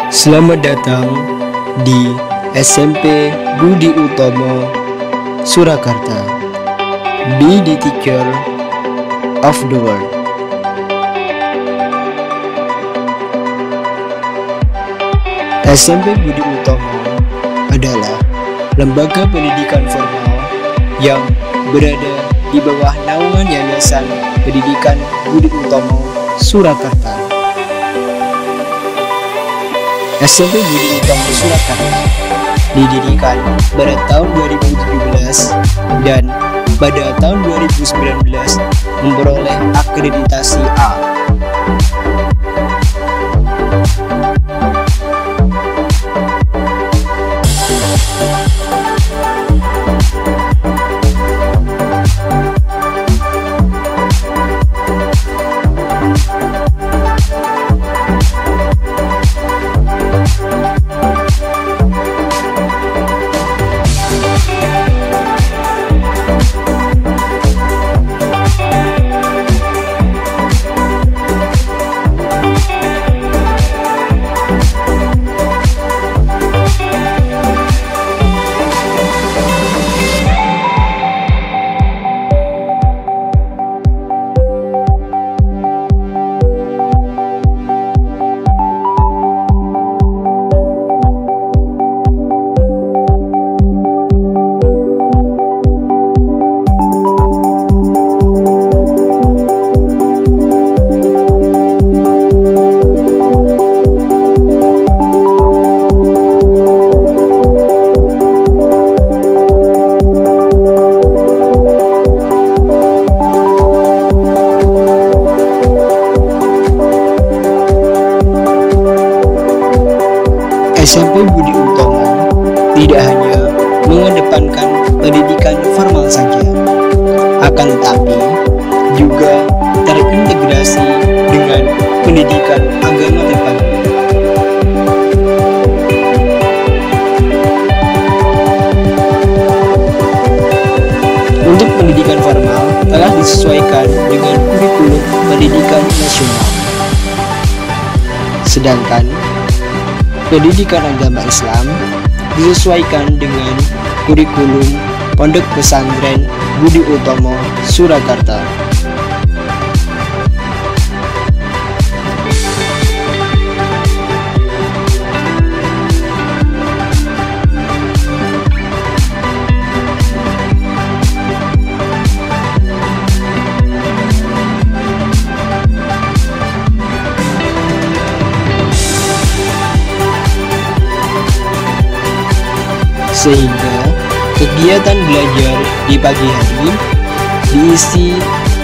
Selamat datang di SMP Budi Utomo, Surakarta. Be the teacher of the world. SMP Budi Utomo adalah lembaga pendidikan formal yang berada di bawah naungan Yayasan Pendidikan Budi Utomo, Surakarta. SMP Budi Utomo Surakarta didirikan pada tahun 2017 dan pada tahun 2019 memperoleh akreditasi A. SMP Budi Utomo tidak hanya mengedepankan pendidikan formal saja, akan tetapi juga terintegrasi dengan pendidikan agama terpadu. Untuk pendidikan formal telah disesuaikan dengan kurikulum pendidikan nasional, sedangkan pendidikan agama Islam disesuaikan dengan kurikulum Pondok Pesantren Budi Utomo, Surakarta. Sehingga kegiatan belajar di pagi hari diisi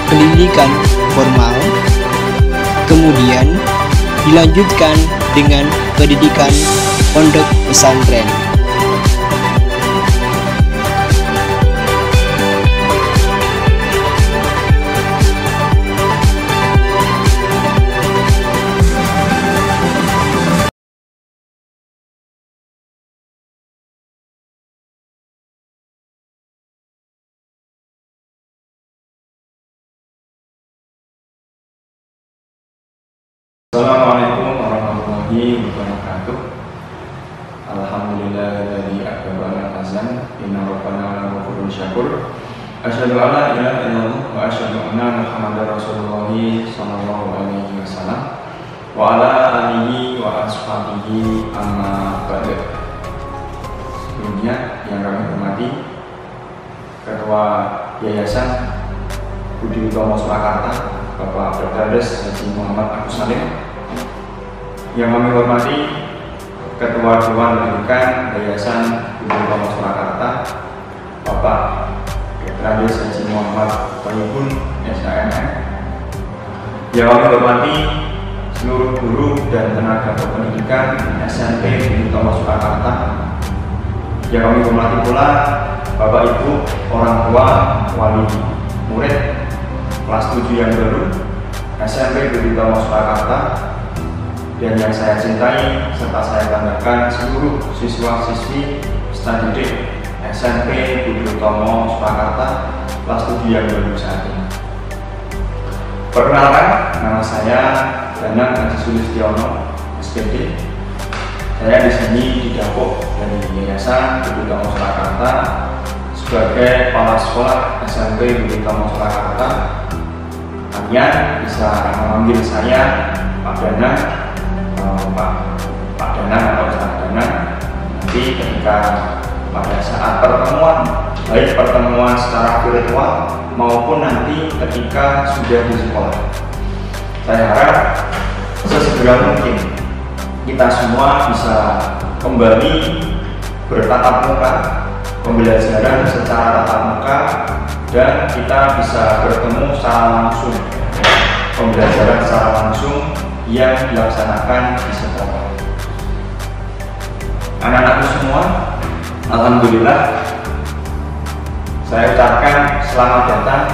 pendidikan formal, kemudian dilanjutkan dengan pendidikan pondok pesantren. Assalamualaikum warahmatullahi wabarakatuh. Alhamdulillahilladzi akbarana hasan inna rabbana ghafurun syakur. Asyhadu an la ilaha illallah wa asyhadu anna Muhammadar Rasulullah sallallahu alaihi wasallam wa ala alihi wa ashabihi amma ba'du. Sebelumnya yang kami hormati Ketua Yayasan Budi Utomo Surakarta Bapak Dr. Haji Muhammad Agus Salim, yang kami hormati Ketua Dewan Pendidikan Yayasan Budi Utomo Surakarta Bapak Dr. Haji Muhammad Bayyubun SHMM, yang kami hormati seluruh guru dan tenaga pendidikan SMP Budi Utomo Surakarta, yang kami hormati pula Bapak Ibu, orang tua, wali murid kelas 7 yang baru SMP Budi Utomo Surakarta, dan yang saya cintai serta saya banggakan seluruh siswa-siswi peserta didik SMP Budi Utomo Surakarta kelas 7 yang baru saat ini. Perkenalkan, nama saya Danang Haji Sulistiono, SPD, Saya di sini didapuk dari Yayasan Budi Utomo Surakarta sebagai kepala sekolah SMP Budi Utomo Surakarta. Kalian bisa memanggil saya Pak Danang, Pak Danang atau Ustaz Danang. Nanti ketika pada saat pertemuan, baik pertemuan secara virtual maupun nanti ketika sudah di sekolah, saya harap sesegera mungkin kita semua bisa kembali bertatap muka, pembelajaran secara tatap muka, dan kita bisa bertemu secara langsung, pembelajaran secara langsung yang dilaksanakan di sekolah. Anak-anakku semua, alhamdulillah saya ucapkan selamat datang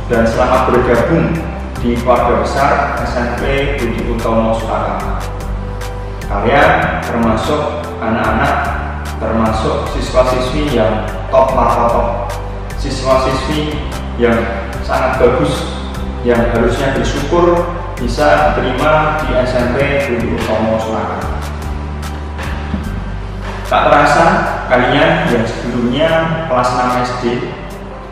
dan selamat bergabung di keluarga besar SMP Budi Utomo Surakarta. Kalian termasuk anak-anak, termasuk siswa-siswi yang top markah top, siswa-siswi yang sangat bagus, yang harusnya bersyukur bisa diterima di SMP Budi Utomo Surakarta. Tak terasa kalian yang sebelumnya kelas 6 SD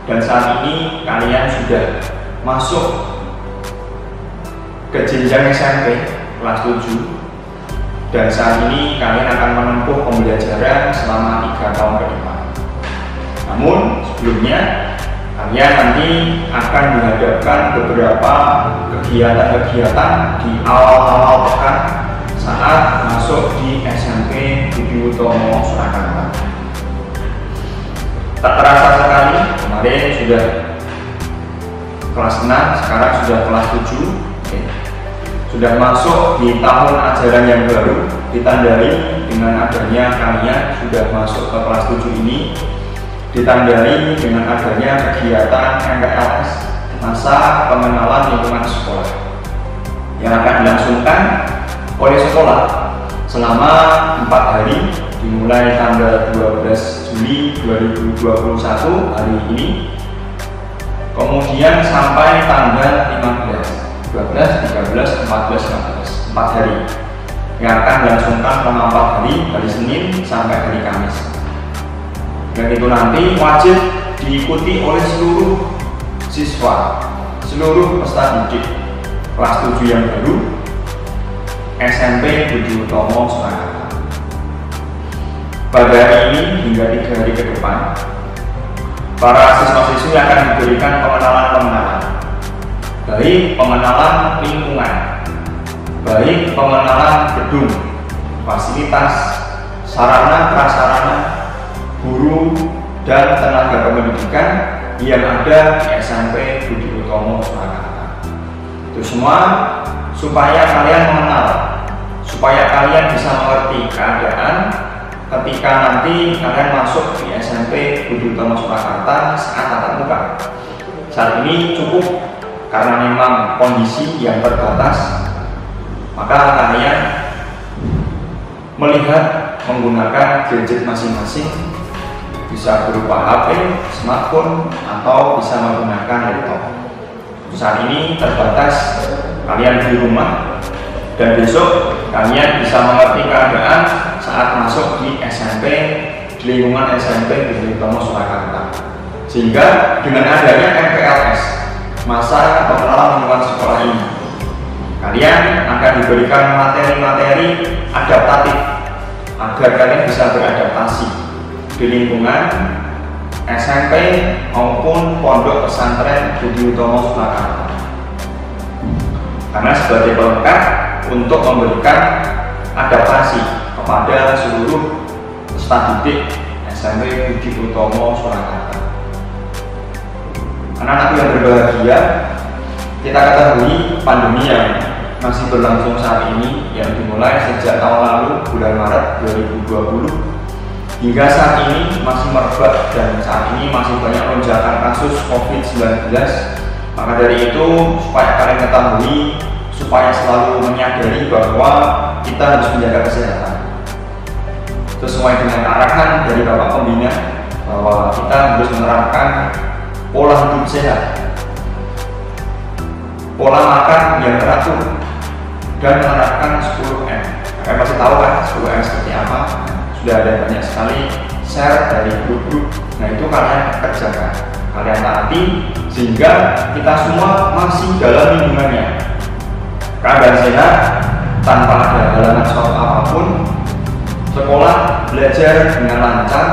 dan saat ini kalian sudah masuk ke jenjang SMP kelas 7, dan saat ini kalian akan menempuh pembelajaran selama 3 tahun ke depan. Namun sebelumnya kalian nanti akan dihadapkan beberapa kegiatan-kegiatan di awal-awal pekan saat masuk di SMP Budi Utomo Surakarta. Tak terasa sekali kemarin sudah kelas 6, sekarang sudah kelas 7. Sudah masuk di tahun ajaran yang baru, ditandai dengan adanya kalian sudah masuk ke kelas 7 ini, ditandai dengan adanya kegiatan MPLS, masa pengenalan lingkungan sekolah, yang akan dilangsungkan oleh sekolah selama 4 hari, dimulai tanggal 12 Juli 2021 hari ini, kemudian sampai tanggal 15, 12, 13, 14, 15, 4 hari, yang akan dilangsungkan selama 4 hari, dari Senin sampai hari Kamis. Dan itu nanti wajib diikuti oleh seluruh siswa, seluruh peserta didik kelas 7 yang baru SMP Budi Utomo Surakarta. Pada hari ini hingga 3 hari ke depan, para siswa-siswi akan diberikan pengenalan-pengenalan, baik pengenalan lingkungan, baik pengenalan gedung, fasilitas, sarana prasarana, guru, dan tenaga pendidikan yang ada di SMP Budi Utomo Surakarta. Itu semua supaya kalian mengenal, supaya kalian bisa mengerti keadaan ketika nanti kalian masuk di SMP Budi Utomo Surakarta saat tatap muka. Saat ini cukup karena memang kondisi yang terbatas, maka kalian melihat menggunakan gadget masing-masing, bisa berupa HP, smartphone, atau bisa menggunakan laptop. Saat ini terbatas, kalian di rumah, dan besok kalian bisa mengerti keadaan saat masuk di SMP, di lingkungan SMP Budi Utomo Surakarta. Sehingga dengan adanya MPLS, masa pengenalan lingkungan sekolah ini, kalian akan diberikan materi-materi adaptatif agar kalian bisa beradaptasi di lingkungan SMP maupun pondok pesantren Budi Utomo Surakarta. Karena sebagai pelengkap untuk memberikan adaptasi kepada seluruh peserta didik SMP Budi Utomo Surakarta. Anak-anak yang berbahagia, kita ketahui pandemi yang masih berlangsung saat ini, yang dimulai sejak tahun lalu bulan Maret 2020 hingga saat ini masih merebak, dan saat ini masih banyak lonjakan kasus COVID-19. Maka dari itu, supaya kalian ketahui, supaya selalu menyadari bahwa kita harus menjaga kesehatan sesuai dengan arahan dari Bapak Pembina, bahwa kita harus menerapkan pola hidup sehat, pola makan yang teratur, dan menerapkan 10M. Kalian pasti tahu kan 10M seperti apa? Sudah ada banyak sekali share dari grup-grup. Nah itu kalian kerjakan, kalian taati, sehingga kita semua masih dalam lingkungannya. Keadaan sehat tanpa ada halangan suatu apapun, sekolah belajar dengan lancar,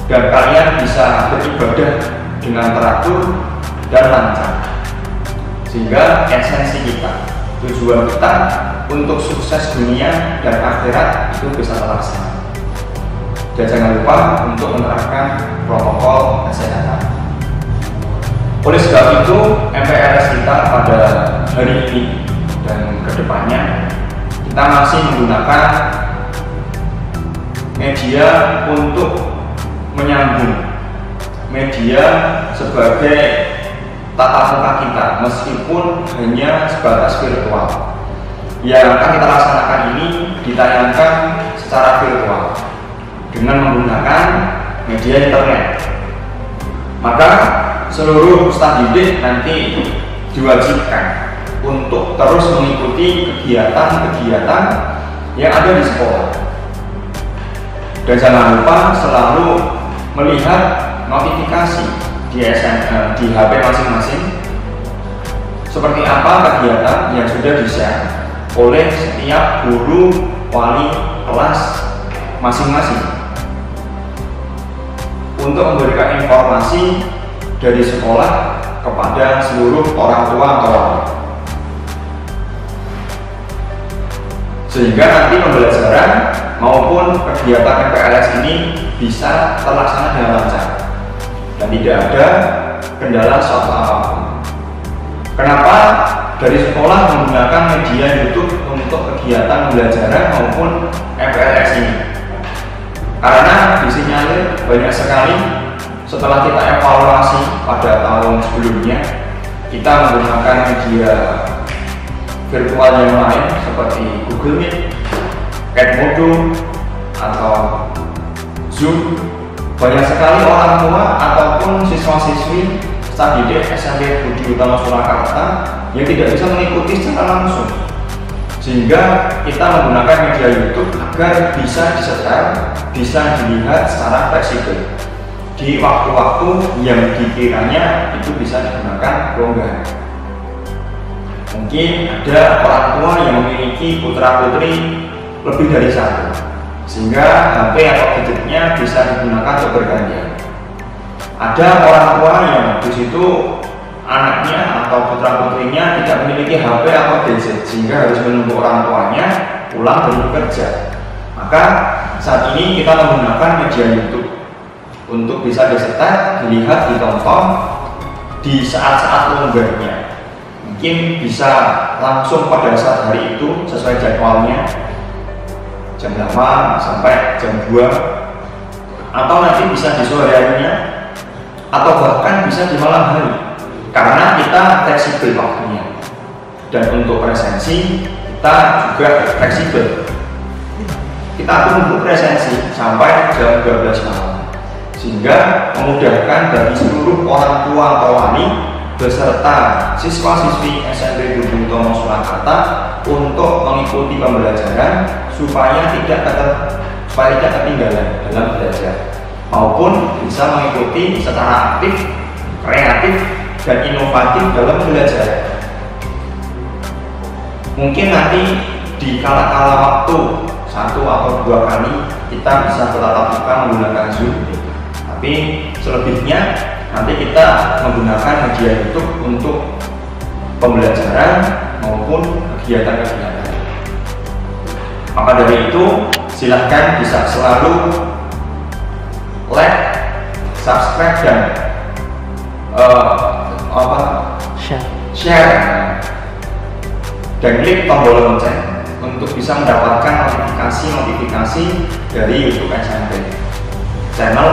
dan kalian bisa beribadah dengan teratur dan lancar. Sehingga esensi kita, tujuan kita untuk sukses dunia dan akhirat itu bisa terlaksana. Dan jangan lupa untuk menerapkan protokol kesehatan. Oleh sebab itu, MPLS kita pada hari ini dan kedepannya kita masih menggunakan media untuk menyambung, media sebagai tatap muka kita meskipun hanya sebatas virtual. Yang akan kita laksanakan ini ditayangkan secara virtual dengan menggunakan media internet. Maka seluruh peserta didik nanti diwajibkan untuk terus mengikuti kegiatan-kegiatan yang ada di sekolah. Dan jangan lupa selalu melihat notifikasi di HP masing-masing seperti apa kegiatan yang sudah di-share oleh setiap guru wali kelas masing-masing untuk memberikan informasi dari sekolah kepada seluruh orang tua atau wali, sehingga nanti pembelajaran maupun kegiatan MPLS ini bisa terlaksana dengan lancar dan tidak ada kendala suatu apapun. Kenapa dari sekolah menggunakan media YouTube untuk kegiatan pembelajaran maupun MPLS ini? Karena disinyalir banyak sekali setelah kita evaluasi pada tahun sebelumnya, kita menggunakan media virtual yang lain seperti Google Meet, Edmodo, atau Zoom. Banyak sekali orang tua ataupun siswa-siswi peserta didik SMP Budi Utama Surakarta yang tidak bisa mengikuti secara langsung, sehingga kita menggunakan media YouTube agar bisa disetel, bisa dilihat secara fleksibel di waktu-waktu yang dikiranya itu bisa digunakan longgar. Mungkin ada orang tua yang memiliki putra-putri lebih dari satu, sehingga HP atau gadgetnya bisa digunakan untuk bergantian. Ada orang tua yang di situ anaknya atau putra-putrinya tidak memiliki HP atau gadget, sehingga harus menunggu orang tuanya pulang dari bekerja. Maka saat ini kita menggunakan media YouTube untuk bisa disetel, dilihat, ditonton di saat-saat longgarnya. Mungkin bisa langsung pada saat hari itu sesuai jadwalnya, jam 8 sampai jam 2, atau nanti bisa di sore harinya, atau bahkan bisa di malam hari, karena kita fleksibel waktunya. Dan untuk presensi kita juga fleksibel, kita tunggu presensi sampai jam 12 malam, sehingga memudahkan bagi seluruh orang tua atau wali beserta siswa-siswi SMP Budi Utama Surakarta untuk mengikuti pembelajaran supaya tidak ketinggalan dalam belajar, maupun bisa mengikuti secara aktif, kreatif, dan inovatif dalam belajar. Mungkin nanti di kala-kala waktu 1 atau 2 kali kita bisa bertatap muka menggunakan Zoom, tapi selebihnya nanti kita menggunakan media YouTube untuk pembelajaran maupun kegiatan-kegiatan. Maka dari itu silahkan bisa selalu like, subscribe, dan share dan klik tombol lonceng untuk bisa mendapatkan notifikasi dari YouTube SMP, channel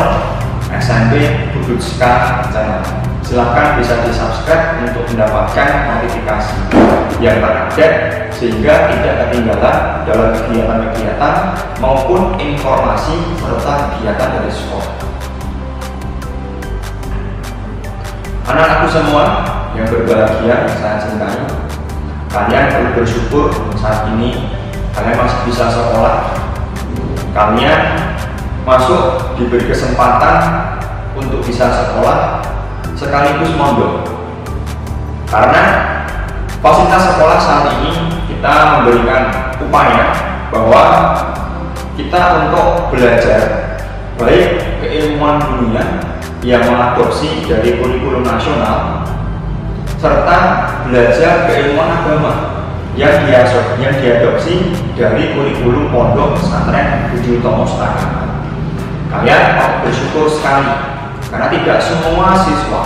SMP Budutska channel. Silahkan bisa di subscribe untuk mendapatkan notifikasi yang terupdate, sehingga tidak ketinggalan dalam kegiatan-kegiatan maupun informasi serta kegiatan dari sekolah. Anak-anakku semua yang berbahagia, yang saya cintai, kalian perlu bersyukur saat ini kalian masih bisa sekolah, kalian masuk diberi kesempatan untuk bisa sekolah sekaligus mondok. Karena fasilitas sekolah saat ini kita memberikan upaya bahwa kita untuk belajar baik keilmuan dunia yang mengadopsi dari kurikulum nasional serta belajar keilmuan agama yang diadopsi dari kurikulum pondok pesantren Budi Utomo Surakarta. Kalian patut bersyukur sekali karena tidak semua siswa,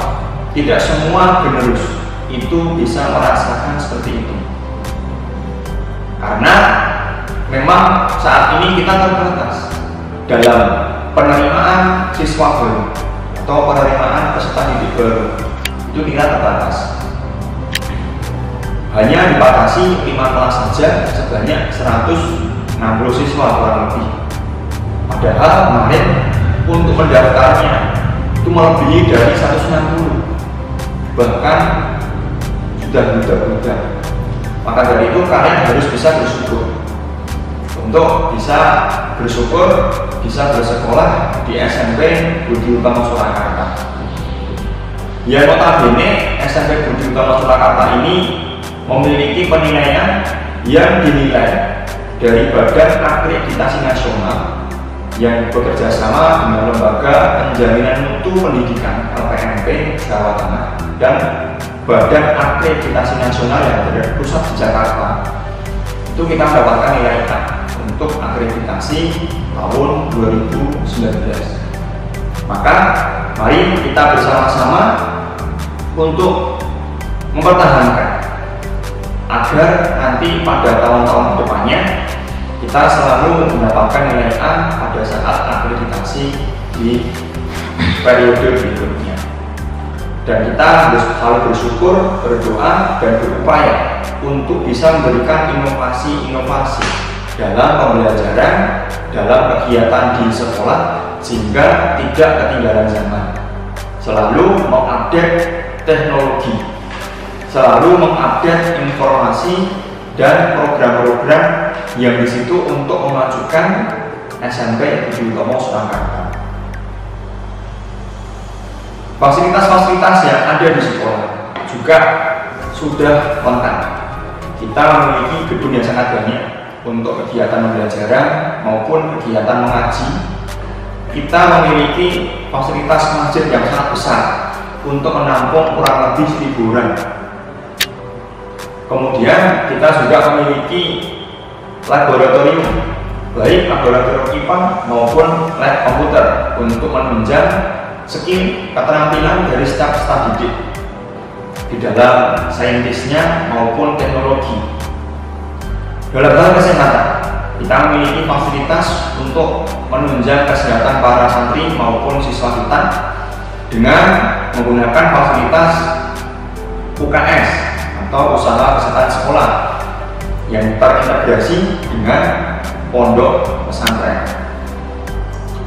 tidak semua penerus itu bisa merasakan seperti itu. Karena memang saat ini kita terbatas dalam penerimaan siswa baru atau penerimaan peserta didik baru, itu kita terbatas. Hanya dibatasi 5 kelas saja sebanyak 160 siswa kurang lebih. Padahal kemarin untuk mendaftarnya itu melebihi dari 160, bahkan sudah budak-budak. Maka dari itu kalian harus bisa bersyukur untuk bisa bersyukur bisa bersekolah di SMP Budi Utomo Surakarta. Ya, notabene SMP Budi Utomo Surakarta ini memiliki penilaian yang dinilai dari Badan Akreditasi Nasional yang bekerja sama dengan Lembaga Penjaminan Mutu Pendidikan LPMP Jawa Tengah dan Badan Akreditasi Nasional yang berpusat di Jakarta. Itu kita mendapatkan nilai A untuk akreditasi tahun 2019. Maka mari kita bersama-sama untuk mempertahankan agar nanti pada tahun-tahun depannya kita selalu mendapatkan nilai A pada saat akreditasi di periode berikutnya. Dan kita harus selalu bersyukur, berdoa, dan berupaya untuk bisa memberikan inovasi-inovasi dalam pembelajaran, dalam kegiatan di sekolah, sehingga tidak ketinggalan zaman. Selalu mengupdate teknologi, selalu mengupdate informasi dan program-program yang di situ untuk memajukan SMP Budi Utomo Surakarta. Fasilitas-fasilitas yang ada di sekolah juga sudah lengkap. Kita memiliki gedung yang sangat banyak untuk kegiatan pembelajaran maupun kegiatan mengaji. Kita memiliki fasilitas masjid yang sangat besar untuk menampung kurang lebih 1.000 orang. Kemudian kita juga memiliki laboratorium, baik laboratorium IPA maupun lab komputer untuk menunjang skill keterampilan dari staf didik di dalam saintisnya maupun teknologi. Dalam hal kesehatan, kita memiliki fasilitas untuk menunjang kesehatan para santri maupun siswa kita dengan menggunakan fasilitas UKS atau usaha kesehatan sekolah yang terintegrasi dengan pondok pesantren.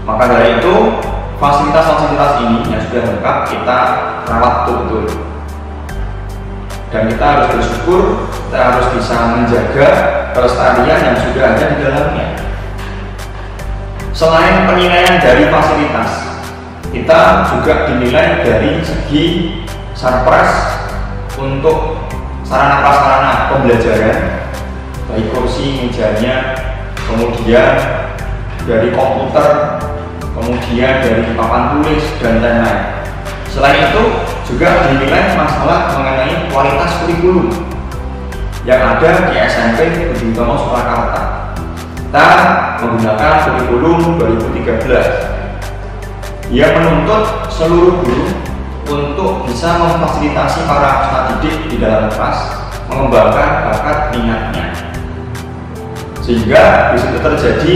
Maka dari itu, fasilitas-fasilitas ini yang sudah lengkap kita rawat betul-betul. Dan kita harus bersyukur, kita harus bisa menjaga kelestarian yang sudah ada di dalamnya. Selain penilaian dari fasilitas, kita juga dinilai dari segi sarpras untuk sarana-prasarana pembelajaran, baik kursi, mejanya, kemudian dari komputer, kemudian dari papan tulis, dan lain-lain. Selain itu juga dinilai masalah mengenai kualitas kurikulum yang ada di SMP Budi Utomo Surakarta. Kita menggunakan kurikulum 2013 yang menuntut seluruh guru untuk bisa memfasilitasi para peserta didik di dalam kelas, mengembangkan bakat minatnya, sehingga di situ terjadi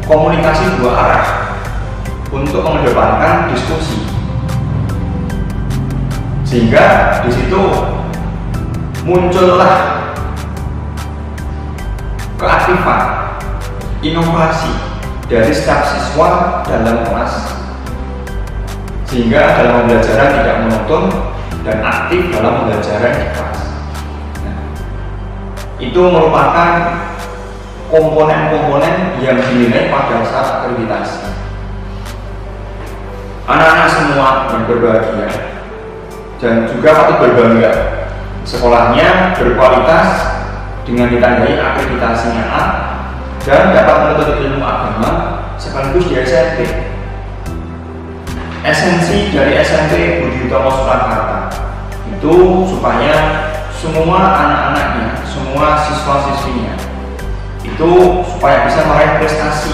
komunikasi dua arah untuk mengedepankan diskusi, sehingga di situ muncullah keaktifan, inovasi dari setiap siswa dalam kelas, sehingga dalam pembelajaran tidak monoton dan aktif dalam pembelajaran di kelas. Nah, itu merupakan komponen-komponen yang dinilai pada saat akreditasi. Anak-anak semua yang berbahagia dan juga patut berbangga, sekolahnya berkualitas dengan ditandai akreditasinya A dan dapat menuntut ilmu agama sekaligus di SMP. Esensi dari SMP Budi Utomo Surakarta itu supaya semua anak-anaknya, semua siswa-siswinya itu supaya bisa meraih prestasi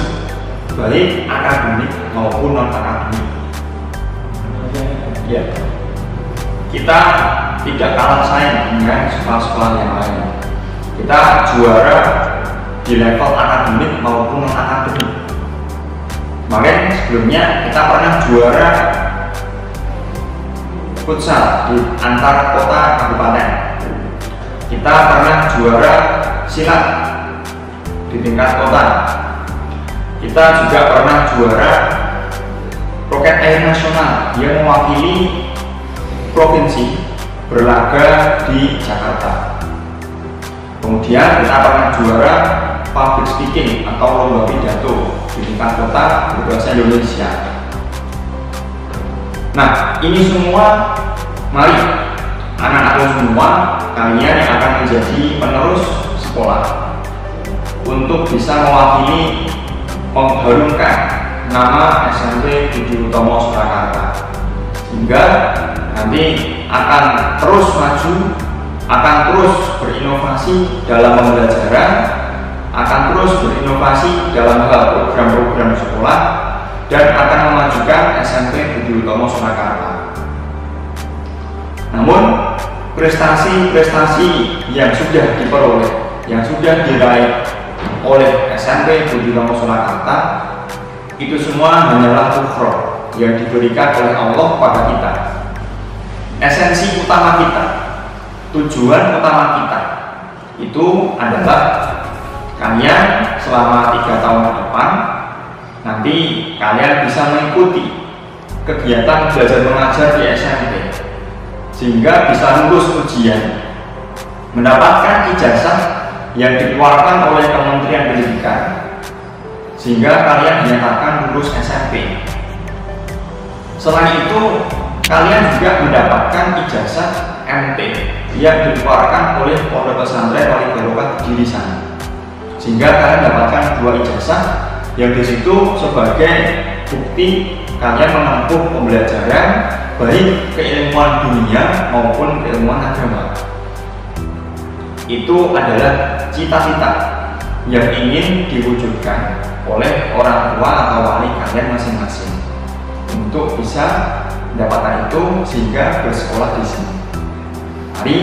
baik akademik maupun non akademik. Ya, kita tidak kalah saing dengan sekolah-sekolah yang lain. Kita juara di level akademik maupun non akademik. Kemarin sebelumnya kita pernah juara futsal di antar kota kabupaten. Kita pernah juara silat di tingkat kota. Kita juga pernah juara roket air nasional yang mewakili provinsi berlaga di Jakarta. Kemudian kita pernah juara public speaking atau lomba pidato di tingkat kota berbahasa Indonesia. Nah, ini semua, mari anak-anakku semua, kalian yang akan menjadi penerus sekolah untuk bisa mewakili, mengharumkan nama SMP Budi Utomo Surakarta, hingga nanti akan terus maju, akan terus berinovasi dalam pembelajaran, akan terus berinovasi dalam hal program-program sekolah, dan akan memajukan SMP Budi Utomo Surakarta. Namun prestasi-prestasi yang sudah diperoleh, yang sudah diraih oleh SMP Budi Utomo Surakarta itu semua hanyalah ukhrah yang diberikan oleh Allah pada kita. Esensi utama kita, tujuan utama kita itu adalah kalian selama 3 tahun ke depan nanti kalian bisa mengikuti kegiatan belajar mengajar di SMP sehingga bisa lulus ujian, mendapatkan ijazah yang dikeluarkan oleh Kementerian Pendidikan sehingga kalian dinyatakan lulus SMP. Selain itu, kalian juga mendapatkan ijazah MT yang dikeluarkan oleh Pondok Pesantren Wali Barokah di sana, sehingga kalian mendapatkan 2 ijazah yang disitu sebagai bukti kalian menempuh pembelajaran baik keilmuan dunia maupun keilmuan agama. Itu adalah cita-cita yang ingin diwujudkan oleh orang tua atau wali kalian masing-masing untuk bisa mendapatkan itu sehingga bersekolah di sini. Mari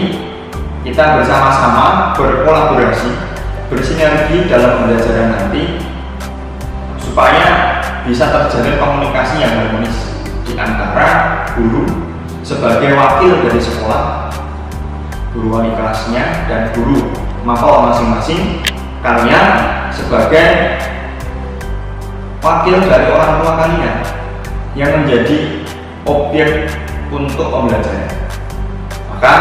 kita bersama-sama berkolaborasi, bersinergi dalam pembelajaran nanti supaya bisa terjalin komunikasi yang harmonis di antara guru sebagai wakil dari sekolah, guru wali kelasnya, dan guru mapel masing-masing, kalian sebagai wakil dari orang tua kalian yang menjadi objek untuk pembelajaran. Maka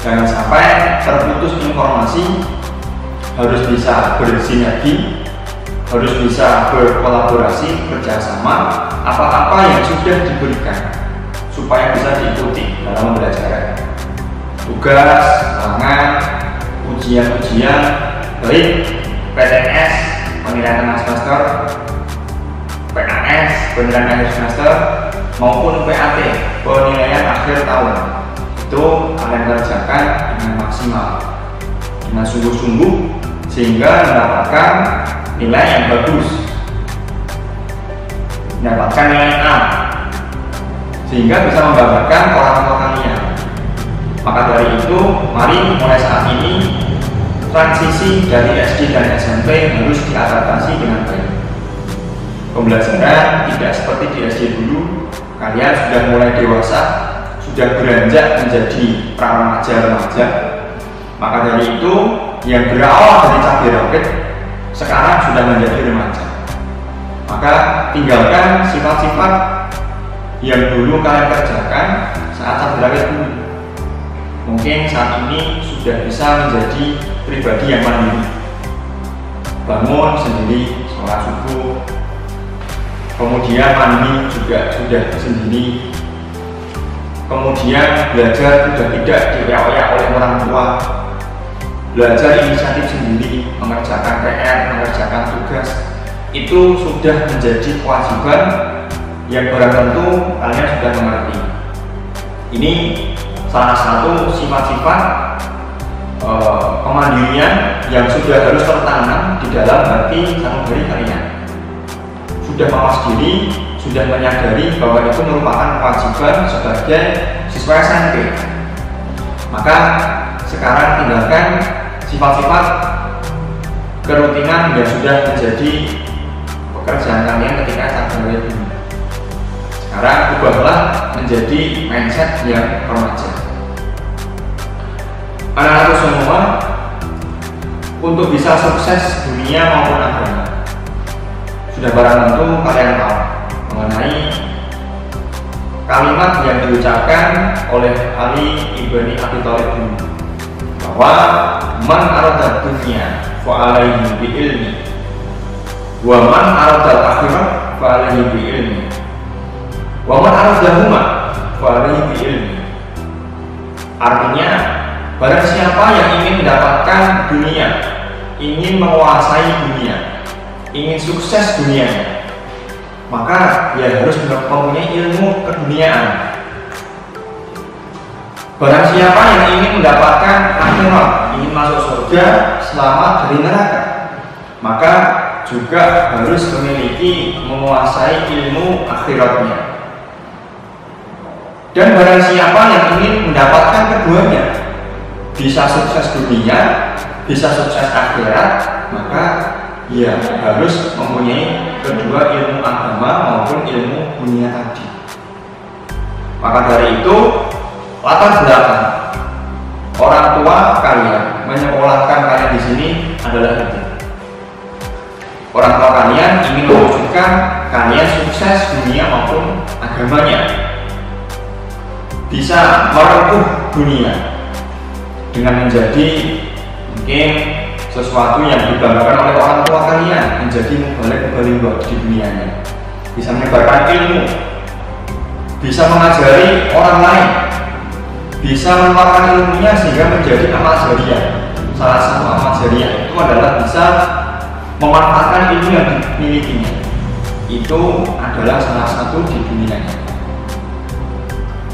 jangan sampai terputus informasi, harus bisa bersinergi, harus bisa berkolaborasi, kerjasama, apa-apa yang sudah diberikan supaya bisa diikuti dalam pembelajaran. Tugas, ulangan, ujian-ujian, baik PTS, penilaian tengah semester, PAS, penilaian akhir semester, maupun PAT, penilaian akhir tahun, itu kalian kerjakan dengan maksimal, dengan sungguh-sungguh, sehingga mendapatkan nilai yang bagus, mendapatkan nilai A, sehingga bisa membanggakan orang tua kalian. Maka dari itu, mari mulai saat ini transisi dari SD dan SMP harus diadaptasi dengan baik. Pembelajaran tidak seperti di SD dulu, kalian sudah mulai dewasa, sudah beranjak menjadi pra-remaja-remaja. Maka dari itu, yang berawal dari cabai rawit sekarang sudah menjadi remaja. Maka tinggalkan sifat-sifat yang dulu kalian kerjakan saat cabai rawit dulu. Mungkin saat ini sudah bisa menjadi pribadi yang mandiri, bangun sendiri, sholat subuh, kemudian mandi juga sudah sendiri, kemudian belajar sudah tidak dioyak-oyak oleh orang tua, belajar inisiatif sendiri, mengerjakan PR, mengerjakan tugas, itu sudah menjadi kewajiban yang barang tentu kalian sudah mengerti. Ini salah satu sifat-sifat kemandirian yang sudah harus tertanam di dalam hati sanubari kalian. Sudah mawas diri, sudah menyadari bahwa itu merupakan kewajiban sebagai siswa SMP. Maka sekarang tinggalkan sifat-sifat kerutinan yang sudah menjadi pekerjaan kalian ketika SMP dulu. Sekarang ubahlah menjadi mindset yang remaja. Anak-anak semua, untuk bisa sukses dunia maupun agama, sudah barang tentu kalian tahu mengenai kalimat yang diucapkan oleh Ali ibn Abi Thalib dulu, bahwa man arada dunya fa alaihi bi ilmi wa man arada akhirah fa alaihi bi ilmi wa man aradahuma fa alaihi bi ilmi. Artinya, barang siapa yang ingin mendapatkan dunia, ingin menguasai dunia, ingin sukses dunianya, maka dia harus mempunyai ilmu keduniaan. Barang siapa yang ingin mendapatkan akhirat, ingin masuk surga, selamat dari neraka, maka juga harus memiliki, menguasai ilmu akhiratnya. Dan barang siapa yang ingin mendapatkan keduanya, bisa sukses dunia, bisa sukses akhirat, maka ia harus mempunyai kedua ilmu agama maupun ilmu dunia tadi. Maka dari itu, latar belakang orang tua kalian menyekolahkan kalian di sini adalah itu. Orang tua kalian ingin mewujudkan kalian sukses dunia maupun agamanya, bisa merengkuh dunia dengan menjadi mungkin sesuatu yang dibanggakan oleh orang tua kalian, menjadi mubalik di dunianya, bisa menyebarkan ilmu, bisa mengajari orang lain, bisa menularkan ilmunya sehingga menjadi amal jariah. Salah satu amal jariah itu adalah bisa memanfaatkan ilmu yang dimilikinya. Itu adalah salah satu di dunianya.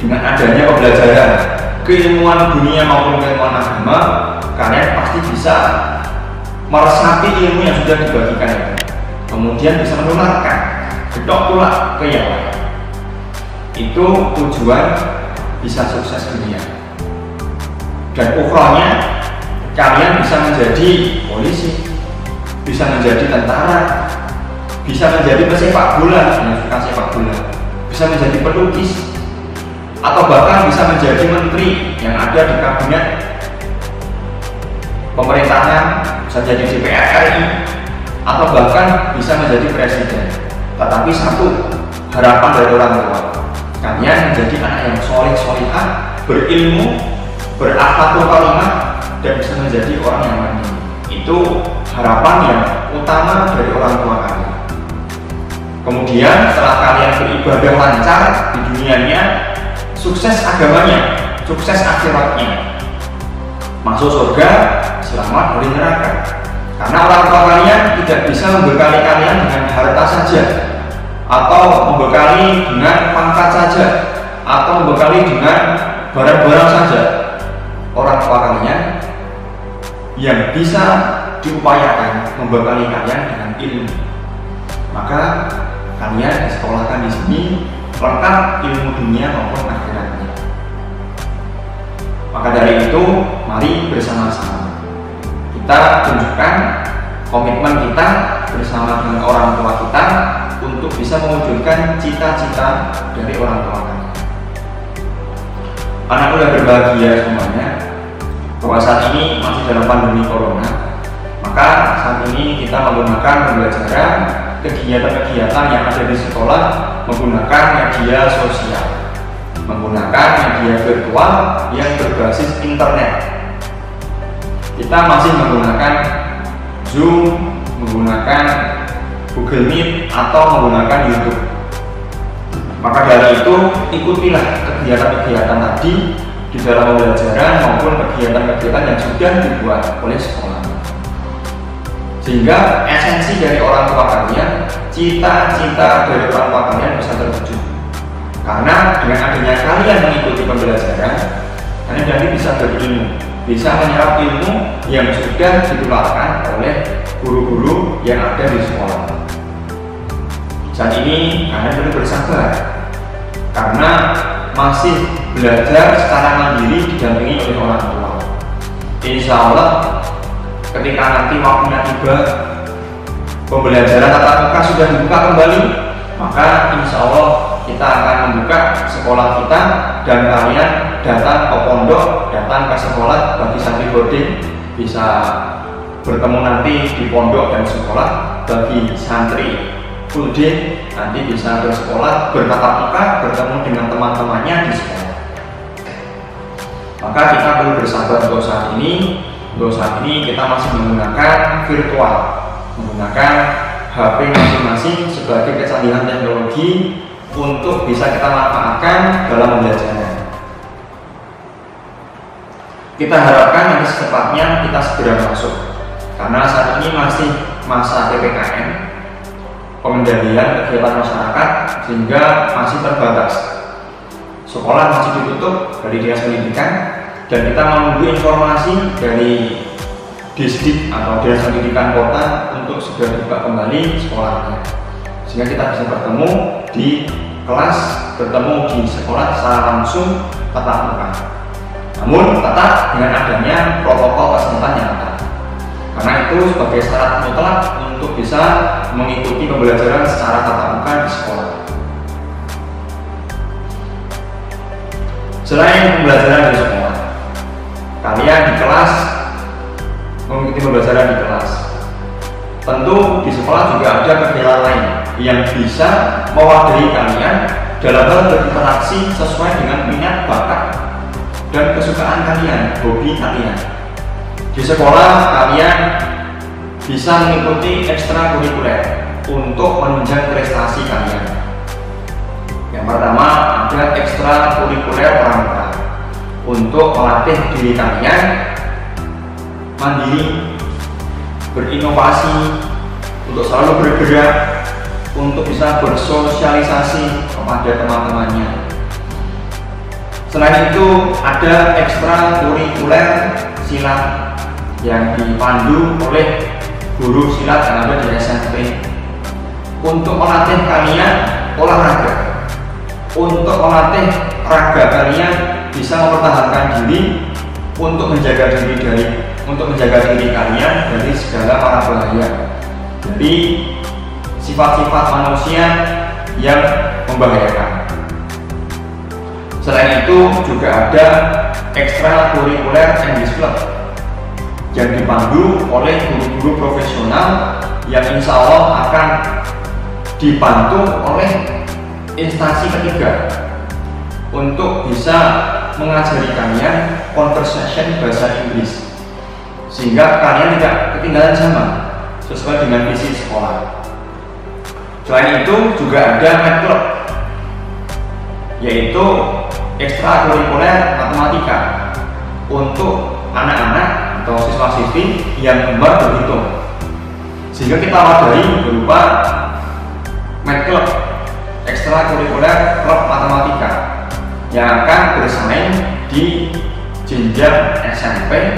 Dengan adanya pembelajaran keilmuan dunia maupun keilmuan agama, kalian pasti bisa meresapi ilmu yang sudah dibagikan itu, kemudian bisa menularkan, gedok pula ke yang lain. Itu tujuan bisa sukses dunia. Dan ukurnya, kalian bisa menjadi polisi, bisa menjadi tentara, bisa menjadi pesepak bola yang suka sepak bola, bisa menjadi pelukis, atau bahkan bisa menjadi menteri yang ada di kabinet pemerintahan, bisa jadi DPR RI, atau bahkan bisa menjadi presiden. Tetapi satu harapan dari orang tua, kalian menjadi anak yang soleh-solehah, berilmu, berakhlakul karimah, dan bisa menjadi orang yang mandiri. Itu harapan yang utama dari orang tua kalian. Kemudian setelah kalian beribadah lancar di dunianya, sukses agamanya, sukses akhiratnya, masuk surga, selamat dari neraka. Karena orang tua kalian tidak bisa membekali kalian dengan harta saja, atau membekali dengan pangkat saja, atau membekali dengan barang-barang saja. Orang tua kalian yang bisa diupayakan membekali kalian dengan ilmu. Maka kalian disekolahkan di sini lengkap ilmu dunia maupun akhiratnya. Maka dari itu, mari bersama-sama kita tunjukkan komitmen kita bersama dengan orang tua kita untuk bisa mewujudkan cita-cita dari orang tua kami. Anak muda berbahagia semuanya, bahwa saat ini masih dalam pandemi corona, maka saat ini kita menggunakan pembelajaran kegiatan-kegiatan yang ada di sekolah menggunakan media sosial, menggunakan media virtual yang berbasis internet. kita masih menggunakan Zoom, menggunakan Google Meet, atau menggunakan YouTube. Maka dari itu, ikutilah kegiatan-kegiatan tadi di dalam pembelajaran maupun kegiatan-kegiatan yang sudah dibuat oleh sekolah. Sehingga esensi dari orang tua kalian, cita-cita dari orang tua kalian bisa terwujud. Karena dengan adanya kalian mengikuti pembelajaran, kalian nanti bisa berilmu, bisa menyerap ilmu yang sudah ditularkan oleh guru-guru yang ada di sekolah. Saat ini kalian perlu bersabar, karena masih belajar secara mandiri didampingi oleh orang tua. Insya Allah ketika nanti waktunya tiba, pembelajaran tatap muka sudah dibuka kembali, maka insya Allah kita akan membuka sekolah kita dan kalian datang ke pondok, datang ke sekolah. Bagi santri boarding bisa bertemu nanti di pondok dan sekolah. Bagi santri full day nanti bisa bersekolah, bertatap muka, bertemu dengan teman-temannya di sekolah. Maka kita perlu bersabar untuk saat ini. Untuk saat ini kita masih menggunakan virtual, menggunakan HP masing-masing sebagai kecanggihan teknologi untuk bisa kita manfaatkan dalam pembelajaran. Kita harapkan nanti secepatnya kita segera masuk, karena saat ini masih masa PPKM, pengendalian kegiatan masyarakat, sehingga masih terbatas. Sekolah masih ditutup dari dinas pendidikan, dan kita menunggu informasi dari Disdik atau dinas pendidikan kota untuk segera dibuka kembali sekolahnya, sehingga kita bisa bertemu di kelas, bertemu di sekolah secara langsung tatap muka. Namun tetap dengan adanya protokol kesehatan yang ketat, karena itu sebagai syarat mutlak untuk bisa mengikuti pembelajaran secara tatap muka di sekolah. Selain pembelajaran di sekolah, kalian di kelas mengikuti pembelajaran di kelas. Tentu di sekolah juga ada kegiatan lain yang bisa mewadahi kalian dalam hal berinteraksi sesuai dengan minat, bakat, dan kesukaan kalian, hobi kalian. Di sekolah kalian bisa mengikuti ekstrakurikuler untuk menunjang prestasi kalian. Yang pertama ada ekstrakurikuler pramuka untuk melatih diri kalian mandiri, berinovasi, untuk selalu bergerak, untuk bisa bersosialisasi kepada teman-temannya. Selain itu ada ekstrakurikuler silat yang dipandu oleh guru silat yang ada di SMP untuk melatih kalian olahraga, untuk melatih raga kalian bisa mempertahankan diri, untuk menjaga diri kalian dari segala bahaya, dari sifat-sifat manusia yang membahayakan. Selain itu juga ada ekstrakurikuler English Club yang dipandu oleh guru-guru profesional yang insya Allah akan dibantu oleh instansi ketiga untuk bisa mengajari kalian conversation bahasa Inggris, sehingga kalian tidak ketinggalan zaman sesuai dengan visi sekolah. Selain itu juga ada math club, yaitu ekstrakurikuler matematika untuk anak-anak atau siswa-siswi yang gemar berhitung, sehingga kita wadahi berupa math club, ekstrakurikuler klub matematika yang akan bersaing di jenjang SMP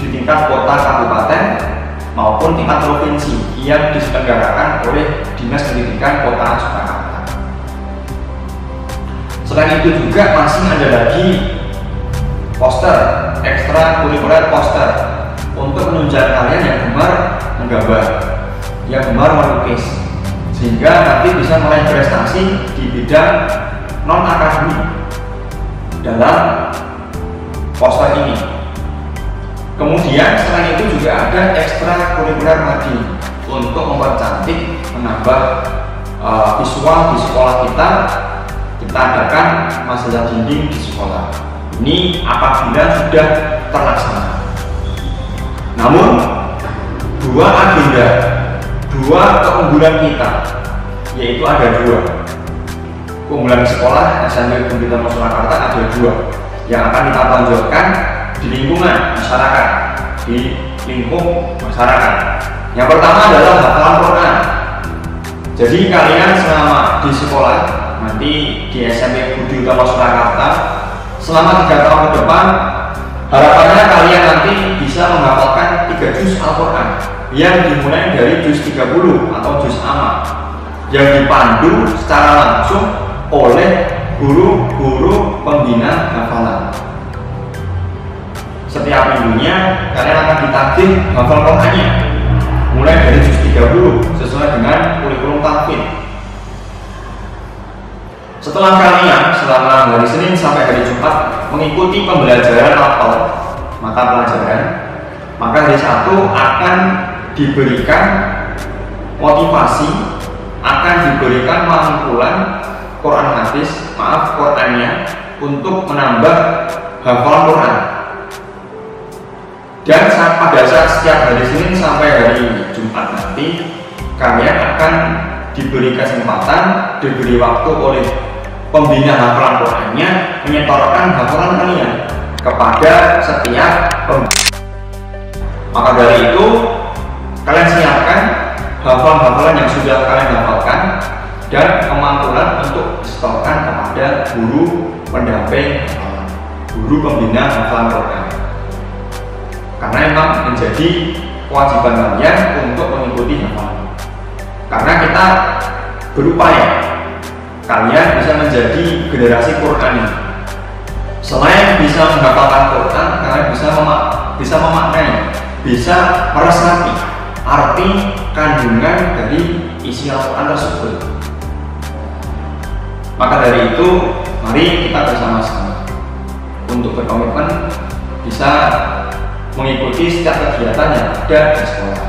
di tingkat kota, kabupaten maupun tingkat provinsi yang diselenggarakan oleh Dinas Pendidikan Kota Surakarta. Selain itu juga masih ada lagi poster, ekstrakurikuler poster untuk menunjang kalian yang gemar menggambar, yang gemar melukis, sehingga nanti bisa meraih prestasi di bidang non-akademik dalam poster ini. Kemudian selain itu juga ada ekstrakurikuler madi untuk mempercantik, menambah visual di sekolah kita. Kita adakan masalah dinding di sekolah. Ini apabila sudah terlaksana. Namun dua agenda, dua keunggulan kita, yaitu ada dua. Keunggulan sekolah SMP Budi Utomo Surakarta ada dua yang akan kita tonjolkan di lingkungan masyarakat, di lingkup masyarakat. Yang pertama adalah hafalan Quran. Jadi kalian selama di sekolah nanti di SMP Budi Utomo Surakarta selama 3 tahun ke depan, harapannya kalian nanti bisa menghafalkan 3 juz Al-Quran yang dimulai dari juz 30 atau juz amma yang dipandu secara langsung oleh guru-guru pembina hafalan. Setiap minggunya kalian akan ditagih hafal Qurannya mulai dari juz 30 sesuai dengan kurikulum tahfidz. Setelah kalian selama hari Senin sampai hari Jumat mengikuti pembelajaran hafal mata pelajaran, maka hari Sabtu akan diberikan motivasi, akan diberikan mantulan Quran hadis, Qurannya untuk menambah hafalan Quran. Dan pada saat setiap hari Senin sampai hari Jumat nanti kalian akan diberi kesempatan, diberi waktu oleh pembina hafalan Qurannya menyetorkan hafalan kalian kepada setiap pembina. Maka dari itu kalian siapkan hafalan-hafalan yang sudah kalian hafalkan dan kemantulan untuk disetorkan kepada guru pendamping hafalan, guru pembina hafalan Quran. Karena memang menjadi kewajiban kalian untuk mengikuti hafalan. Karena kita berupaya kalian bisa menjadi generasi Quran. Selain bisa menghafalkan Quran, kalian bisa memaknai, bisa meresapi arti kandungan dari isi Al-Quran tersebut. Maka dari itu, mari kita bersama-sama untuk berkomitmen bisa mengikuti setiap kegiatan yang ada di sekolah.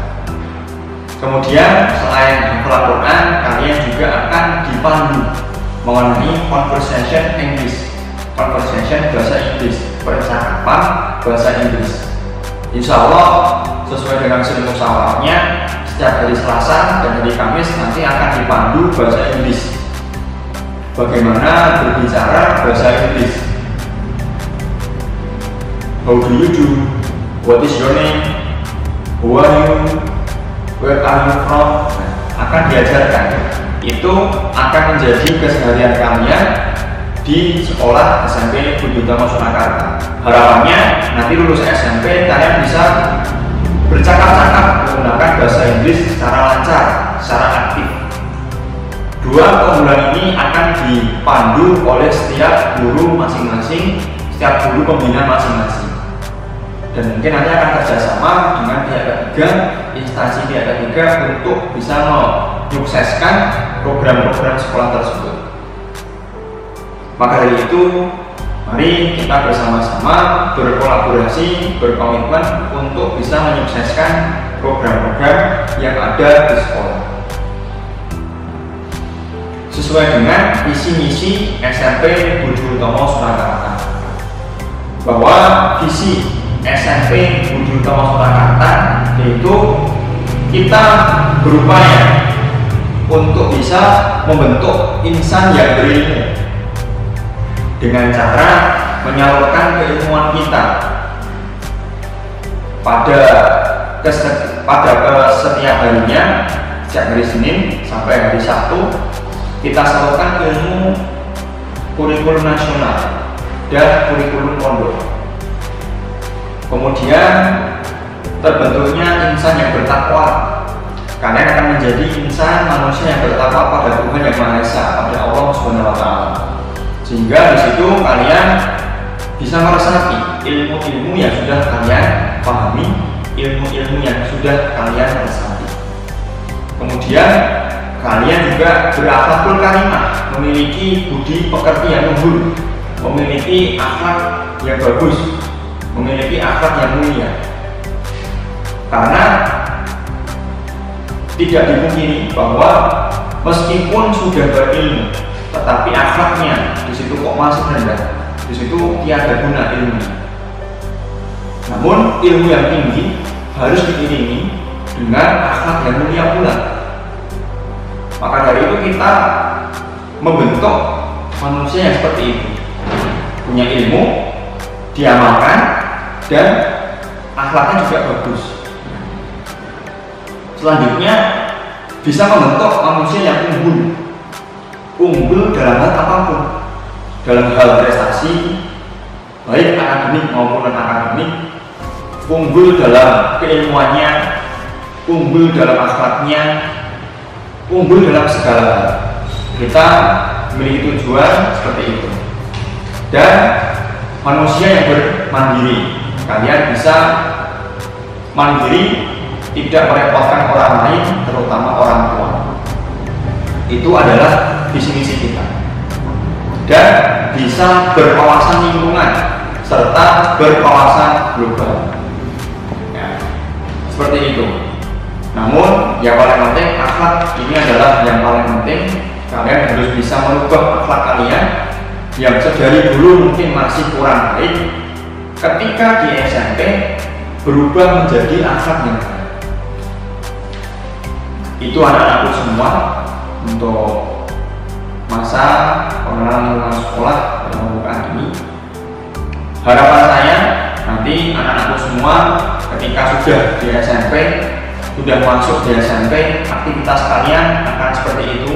Kemudian selain hafalan Quran, kalian juga akan dipandu mengenai conversation English, conversation bahasa Inggris, percakapan bahasa Inggris. Insya Allah sesuai dengan hasil musyawarahnya, setiap hari Selasa dan hari Kamis nanti akan dipandu bahasa Inggris. Bagaimana berbicara bahasa Inggris? How do you do? What is your name? Who are you? Where are you from? Akan diajarkan. Itu akan menjadi keseharian kalian di sekolah SMP Budi Utomo Surakarta. Harapannya nanti lulus SMP kalian bisa bercakap-cakap menggunakan bahasa Inggris secara lancar, secara aktif. Dua keunggulan ini akan dipandu oleh setiap guru masing-masing, setiap guru pembina masing-masing. Dan mungkin nanti akan kerjasama dengan pihak ketiga, instansi pihak ketiga untuk bisa menyukseskan program-program sekolah tersebut. Maka dari itu, mari kita bersama-sama berkolaborasi, berkomitmen untuk bisa menyukseskan program-program yang ada di sekolah sesuai dengan visi misi SMP Budi Utomo Surakarta. Bahwa visi SMP Budi Utomo Surakarta yaitu kita berupaya untuk bisa membentuk insan yang berilmu dengan cara menyalurkan keilmuan kita pada setiap harinya, sejak hari Senin sampai hari Sabtu kita salurkan ilmu kurikulum nasional dan kurikulum pondok. Kemudian terbentuknya insan yang bertakwa. Kalian akan menjadi insan manusia yang bertakwa pada Tuhan Yang Maha Esa, pada Allah Subhanahu wa Ta'ala. Sehingga di situ kalian bisa meresapi ilmu-ilmu yang sudah kalian pahami, ilmu-ilmu yang sudah kalian resapi. Kemudian kalian juga berakhlakul karimah, memiliki budi pekerti yang luhur, memiliki akhlak yang bagus, memiliki akhlak yang mulia. Karena tidak dipungkiri bahwa meskipun sudah berilmu, tetapi akhlaknya di situ kok masih rendah, di situ tiada guna ilmu. Namun ilmu yang tinggi harus diiringi dengan akhlak yang mulia pula. Maka dari itu kita membentuk manusia yang seperti itu, punya ilmu, diamalkan, dan akhlaknya juga bagus. Selanjutnya bisa membentuk manusia yang unggul dalam hal apapun, dalam hal prestasi baik akademik maupun non akademik, unggul dalam keilmuannya, unggul dalam akhlaknya, unggul dalam segala hal. Kita memiliki tujuan seperti itu. Dan manusia yang bermandiri, kalian bisa mandiri, tidak merepotkan orang lain, terutama orang tua. Itu adalah visi misi kita. Dan bisa berwawasan lingkungan serta berwawasan global. Ya, seperti itu. Namun yang paling penting, akhlak ini adalah yang paling penting. Kalian harus bisa merubah akhlak kalian yang sedari dulu mungkin masih kurang baik, ketika di SMP berubah menjadi akhlak yang baik. Itu anak-anakku semua untuk masa pengenalan lingkungan sekolah pada pembukaan ini. Harapan saya nanti anak-anakku semua ketika sudah di SMP, sudah masuk di SMP, aktivitas kalian akan seperti itu.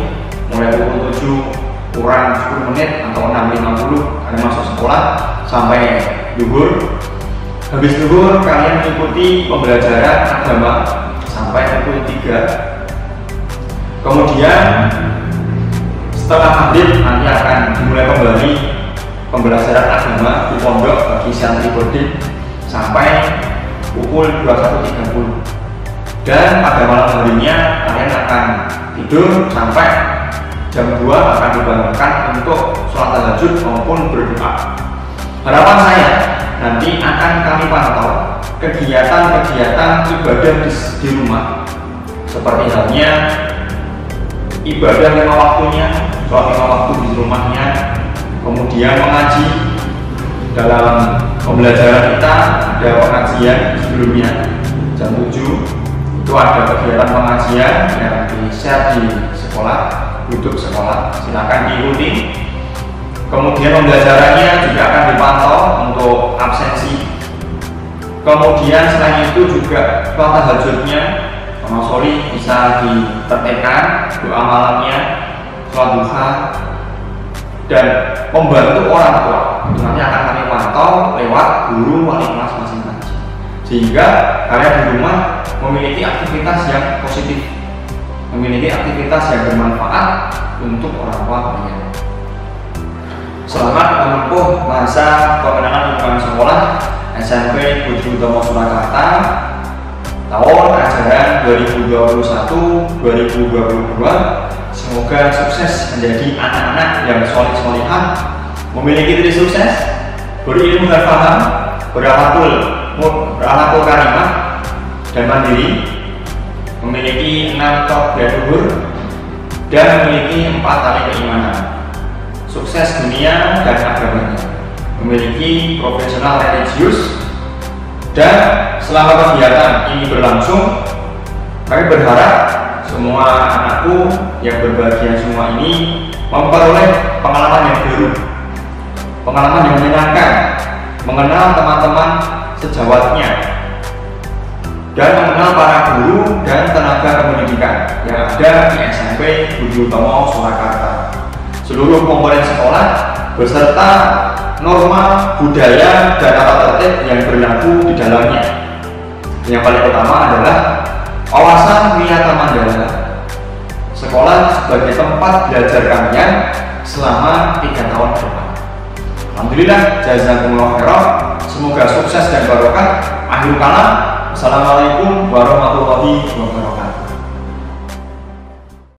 Mulai pukul 7 kurang 10 menit atau 6.50 kalian masuk sekolah sampai zuhur. Habis zuhur kalian mengikuti pembelajaran agama sampai pukul 3. Kemudian setelah maghrib nanti akan dimulai kembali pembelajaran agama di pondok bagi santri boarding sampai pukul 21.30. Dan pada malam harinya kalian akan tidur sampai jam 2 akan dibangunkan untuk sholat tahajud maupun berdoa. Harapan saya nanti akan kami pantau kegiatan-kegiatan ibadah di rumah, seperti halnya ibadah 5 waktunya, sholat 5 waktu di rumahnya, kemudian mengaji. Dalam pembelajaran kita ada pengajian sebelumnya jam 7, itu ada kegiatan pengajian yang di-share di sekolah, duduk sekolah, silakan diikuti. Kemudian pembelajarannya juga akan dipantau untuk absensi. Kemudian selain itu juga sholat tahajudnya, Mas Soli bisa ditertibkan, doa malamnya, sholat duha, dan membantu orang tua. Itu nanti akan kami pantau lewat guru wali kelas masing-masing, sehingga kalian di rumah memiliki aktivitas yang positif, memiliki aktivitas yang bermanfaat untuk orang tua kalian. Selamat menempuh masa pengenalan lingkungan sekolah SMP Budi Utomo Surakarta tahun ajaran 2021-2022. Semoga sukses menjadi anak-anak yang soleh-solehah, memiliki diri sukses, berilmu dan paham, berakhlakul karimah dan mandiri, memiliki 6 top luhur, dan memiliki 4 tali keimanan, sukses dunia dan agamanya, memiliki profesional religius. Dan selama kegiatan ini berlangsung, kami berharap semua anakku yang berbahagia semua ini memperoleh pengalaman yang baru, pengalaman yang menyenangkan, mengenal teman-teman sejawatnya, dan mengenal para guru dan tenaga pendidikan yang ada di SMP Budi Utomo Surakarta, seluruh komponen sekolah beserta norma, budaya, dan tata tertib yang berlaku di dalamnya. Yang paling utama adalah wawasan Wiyata Mandala, sekolah sebagai tempat belajar kalian selama 3 tahun ke depan. Alhamdulillah, jazakumullah khairan. Semoga sukses dan barokah. Akhir kalam, assalamualaikum warahmatullahi wabarakatuh.